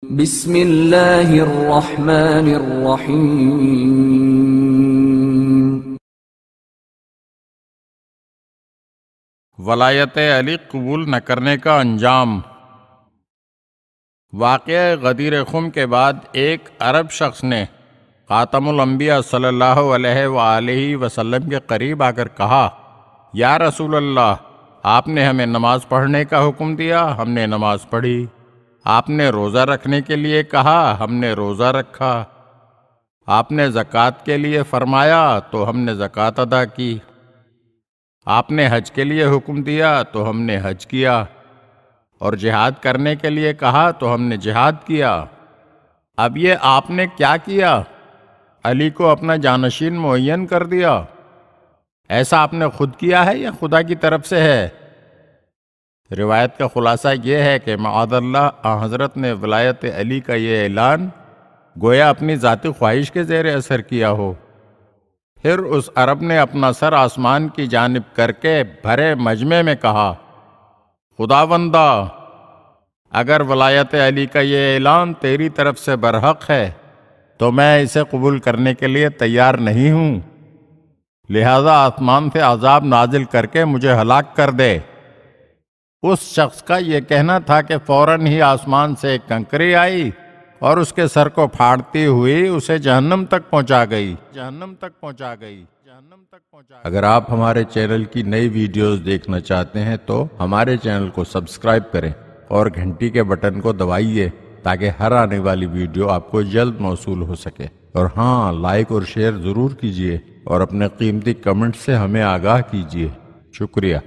بسم اللہ الرحمن الرحیم۔ ولایت علی قبول نہ کرنے کا انجام۔ واقعہ غدیر خم کے بعد ایک عرب شخص نے خاتم الانبیاء صلی اللہ علیہ وآلہ وسلم کے قریب آ کر کہا، یا رسول اللہ، آپ نے ہمیں نماز پڑھنے کا حکم دیا، ہم نے نماز پڑھی۔ آپ نے روزہ رکھنے کے لیے کہا، ہم نے روزہ رکھا۔ آپ نے زکوٰۃ کے لیے فرمایا تو ہم نے زکوٰۃ ادا کی۔ آپ نے حج کے لیے حکم دیا تو ہم نے حج کیا، اور جہاد کرنے کے لیے کہا تو ہم نے جہاد کیا۔ اب یہ آپ نے کیا کیا؟ علی کو اپنا جانشین معین کر دیا۔ ایسا آپ نے خود کیا ہے یا خدا کی طرف سے ہے؟ روایت کا خلاصہ یہ ہے کہ معاذ اللہ حضرت نے ولایت علی کا یہ اعلان گویا اپنی ذاتی خواہش کے زیر اثر کیا ہو۔ پھر اس عرب نے اپنا سر آسمان کی جانب کر کے بھرے مجمع میں کہا، خداوندا، اگر ولایت علی کا یہ اعلان تیری طرف سے برحق ہے تو میں اسے قبول کرنے کے لیے تیار نہیں ہوں، لہذا آسمان سے عذاب نازل کر کے مجھے ہلاک کر دے۔ اس شخص کا یہ کہنا تھا کہ فوراً ہی آسمان سے ایک کنکری آئی اور اس کے سر کو پھاڑتی ہوئی اسے جہنم تک پہنچا گئی۔ اگر آپ ہمارے چینل کی نئی ویڈیوز دیکھنا چاہتے ہیں تو ہمارے چینل کو سبسکرائب کریں اور گھنٹی کے بٹن کو دبائیے تاکہ ہر آنے والی ویڈیو آپ کو جلد موصول ہو سکے۔ اور ہاں، لائک اور شیئر ضرور کیجیے اور اپنے قیمتی کمنٹ سے ہمیں آگاہ کیجیے۔ شکریہ۔